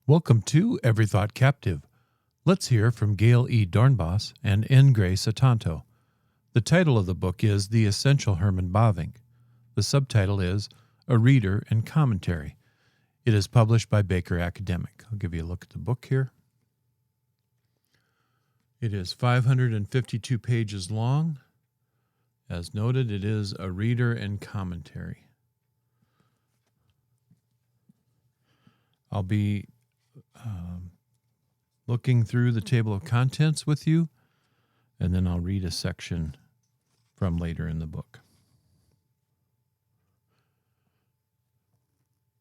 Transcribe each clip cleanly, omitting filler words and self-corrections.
Welcome to Every Thought Captive. Let's hear from Gayle E. Doornbos and N. Sutanto. The title of the book is The Essential Herman Bavinck. The subtitle is A Reader and Commentary. It is published by Baker Academic. I'll give you a look at the book here. It is 552 pages long. As noted, it is a reader and commentary. I'll be looking through the table of contents with you, and then I'll read a section from later in the book.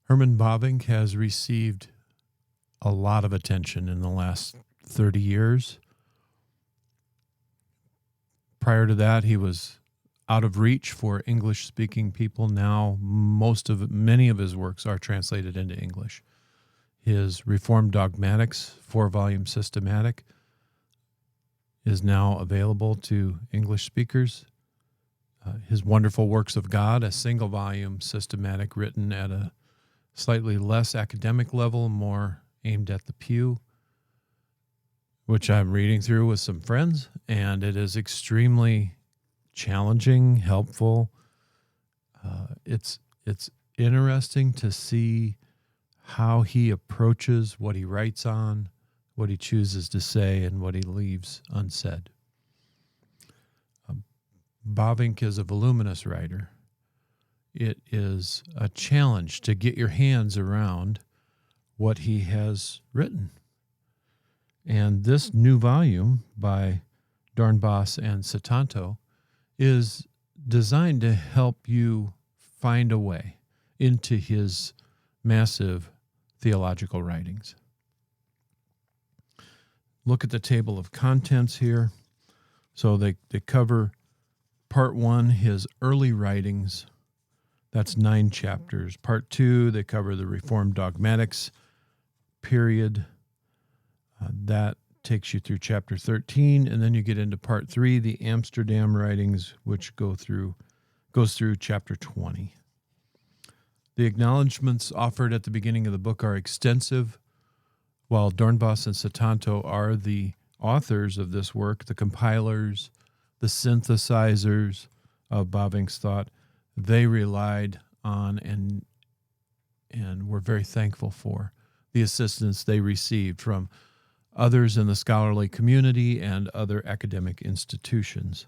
Herman Bavinck has received a lot of attention in the last 30 years. Prior to that, he was out of reach for English-speaking people. Now, many of his works are translated into English. His Reformed Dogmatics, 4-volume systematic, is now available to English speakers. His Wonderful Works of God, a single-volume systematic written at a slightly less academic level, more aimed at the pew, which I'm reading through with some friends, and it is extremely challenging, helpful. It's interesting to see how he approaches what he writes on, what he chooses to say, and what he leaves unsaid. Bavinck is a voluminous writer. It is a challenge to get your hands around what he has written. And this new volume by Doornbos and Sutanto is designed to help you find a way into his massive theological writings. Look at the table of contents here. So they cover part 1, his early writings. That's 9 chapters. Part 2, they cover the Reformed Dogmatics period. That takes you through chapter 13, and then you get into part 3, the Amsterdam writings, which goes through chapter 20. The acknowledgments offered at the beginning of the book are extensive. While Doornbos and Sutanto are the authors of this work, the compilers, the synthesizers of Bavinck's thought, they relied on and were very thankful for the assistance they received from others in the scholarly community and other academic institutions.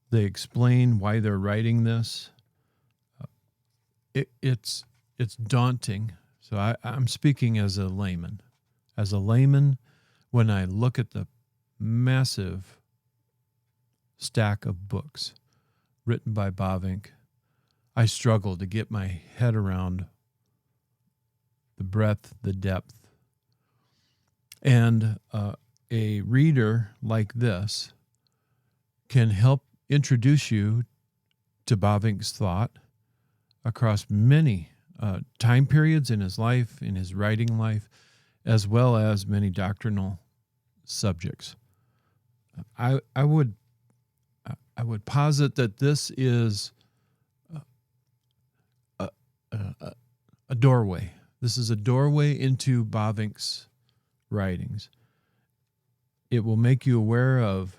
They explain why they're writing this. It's daunting. So I'm speaking as a layman. As a layman, when I look at the massive stack of books written by Bavinck, I struggle to get my head around the breadth, the depth. And a reader like this can help introduce you to Bavinck's thought across many time periods in his life, in his writing life, as well as many doctrinal subjects. I would posit that this is a doorway. This is a doorway into Bavinck's writings. It will make you aware of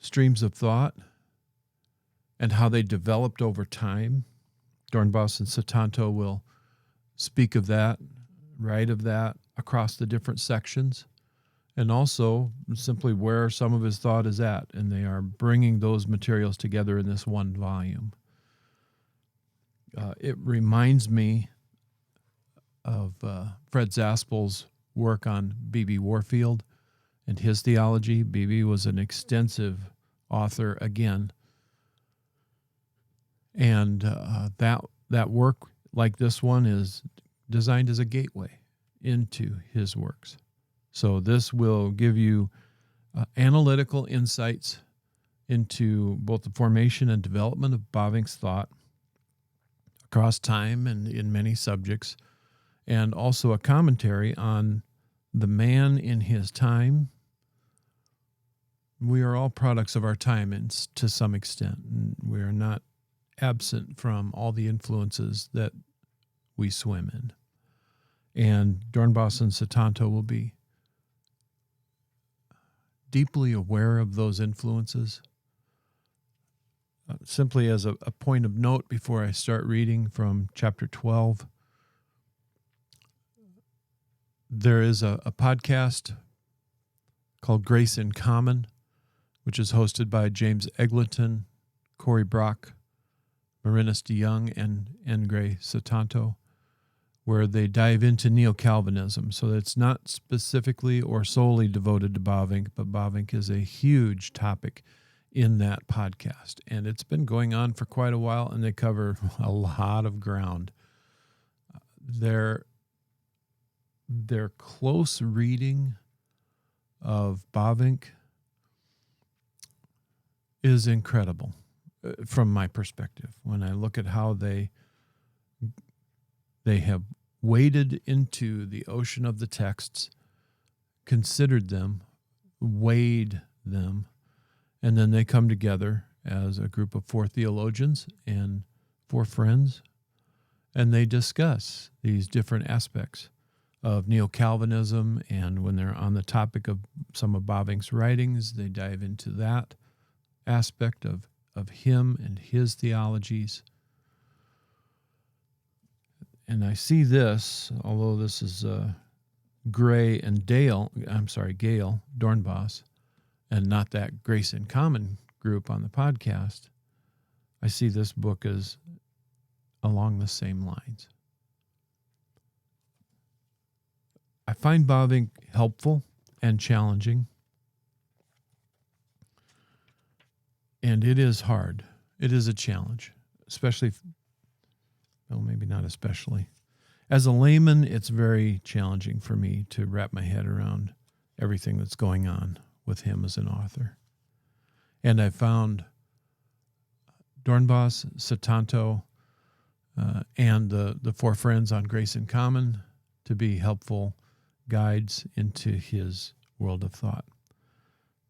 streams of thought and how they developed over time. Doornbos and Sutanto will speak of that, write of that across the different sections, and also simply where some of his thought is at, and they are bringing those materials together in this one volume. It reminds me of Fred Zaspel's work on B.B. Warfield and his theology. B.B. was an extensive author again. And that work, like this one, is designed as a gateway into his works. So this will give you analytical insights into both the formation and development of Bavinck's thought across time and in many subjects, and also a commentary on the man in his time. We are all products of our time to some extent, and we are not absent from all the influences that we swim in. And Doornbos and Sutanto will be deeply aware of those influences. Simply as a point of note before I start reading from chapter 12, there is a podcast called Grace in Common, which is hosted by James Eglinton, Corey Brock, Marinus DeYoung, and N. Gray Sutanto, where they dive into Neo-Calvinism. So it's not specifically or solely devoted to Bavinck, but Bavinck is a huge topic in that podcast. And it's been going on for quite a while, and they cover a lot of ground. Their close reading of Bavinck is incredible from my perspective. When I look at how they have waded into the ocean of the texts, considered them, weighed them, and then they come together as a group of 4 theologians and 4 friends, and they discuss these different aspects of Neo-Calvinism, and when they're on the topic of some of Bavinck's writings, they dive into that aspect of him and his theologies. And I see this, although this is Gayle Doornbos, and not that Grace in Common group on the podcast, I see this book as along the same lines. I find Bavinck helpful and challenging, and it is hard. It is a challenge, especially, well, maybe not especially. As a layman, it's very challenging for me to wrap my head around everything that's going on with him as an author. And I found Doornbos, Sutanto, and the 4 friends on Grace in Common to be helpful guides into his world of thought.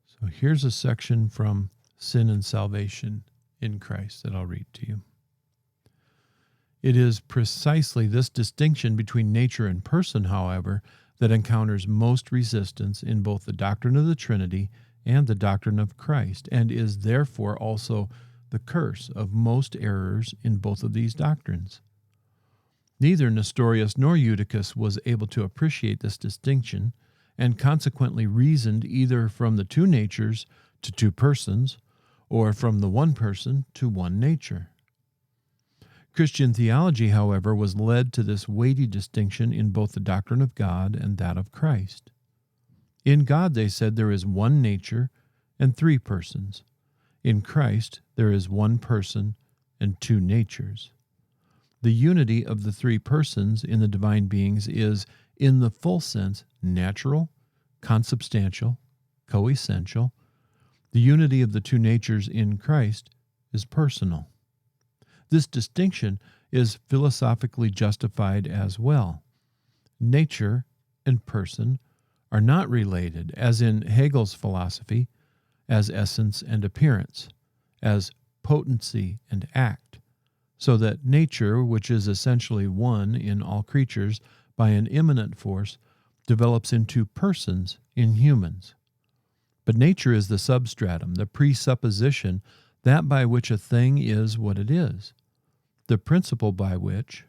So here's a section from Sin and Salvation in Christ that I'll read to you. It is precisely this distinction between nature and person, however, that encounters most resistance in both the doctrine of the Trinity and the doctrine of Christ, and is therefore also the curse of most errors in both of these doctrines. Neither Nestorius nor Eutychus was able to appreciate this distinction, and consequently reasoned either from the 2 natures to 2 persons, or from the 1 person to 1 nature. Christian theology, however, was led to this weighty distinction in both the doctrine of God and that of Christ. In God, they said, there is 1 nature and 3 persons. In Christ, there is 1 person and 2 natures. The unity of the 3 persons in the divine beings is, in the full sense, natural, consubstantial, coessential. The unity of the 2 natures in Christ is personal. This distinction is philosophically justified as well. Nature and person are not related, as in Hegel's philosophy, as essence and appearance, as potency and act, so that nature, which is essentially one in all creatures by an immanent force, develops into persons in humans. But nature is the substratum, the presupposition, that by which a thing is what it is, the principle by which,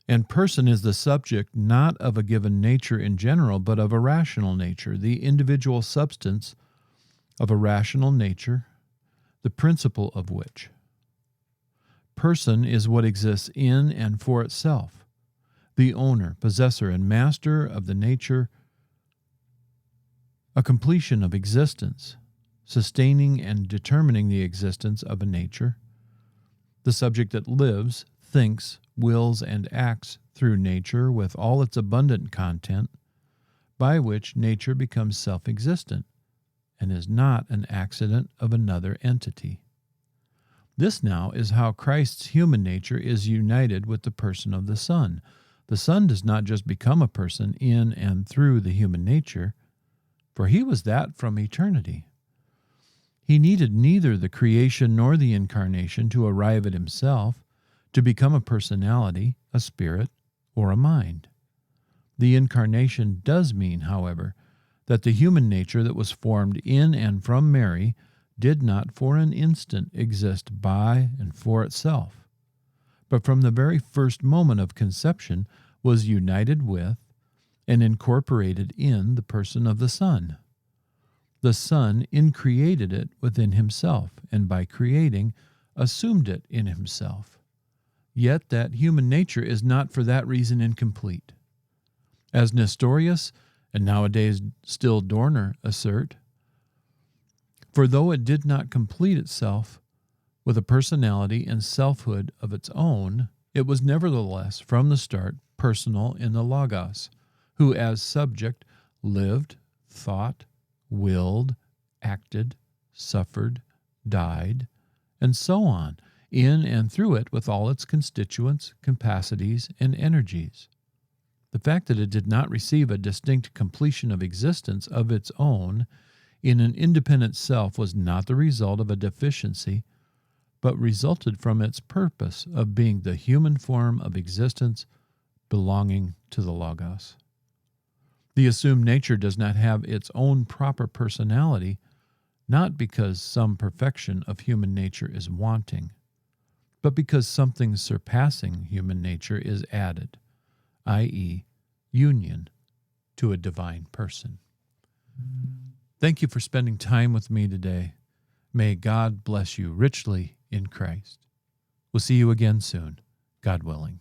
and person is the subject not of a given nature in general, but of a rational nature, the individual substance of a rational nature, the principle of which. Person is what exists in and for itself, the owner, possessor, and master of the nature, a completion of existence, sustaining and determining the existence of a nature, the subject that lives, thinks, wills, and acts through nature with all its abundant content, by which nature becomes self-existent and is not an accident of another entity. This now is how Christ's human nature is united with the person of the Son. The Son does not just become a person in and through the human nature, for he was that from eternity. He needed neither the creation nor the incarnation to arrive at himself, to become a personality, a spirit, or a mind. The incarnation does mean, however, that the human nature that was formed in and from Mary did not for an instant exist by and for itself, but from the very first moment of conception was united with and incorporated in the person of the Son. The Son increated it within himself, and by creating, assumed it in himself. Yet that human nature is not for that reason incomplete. As Nestorius, and nowadays still Dorner, assert, for though it did not complete itself with a personality and selfhood of its own, it was nevertheless from the start personal in the Logos, who as subject lived, thought, willed, acted, suffered, died, and so on, in and through it with all its constituents, capacities, and energies. The fact that it did not receive a distinct completion of existence of its own in an independent self was not the result of a deficiency, but resulted from its purpose of being the human form of existence belonging to the Logos. The assumed nature does not have its own proper personality, not because some perfection of human nature is wanting, but because something surpassing human nature is added, i.e., union to a divine person. Thank you for spending time with me today. May God bless you richly in Christ. We'll see you again soon, God willing.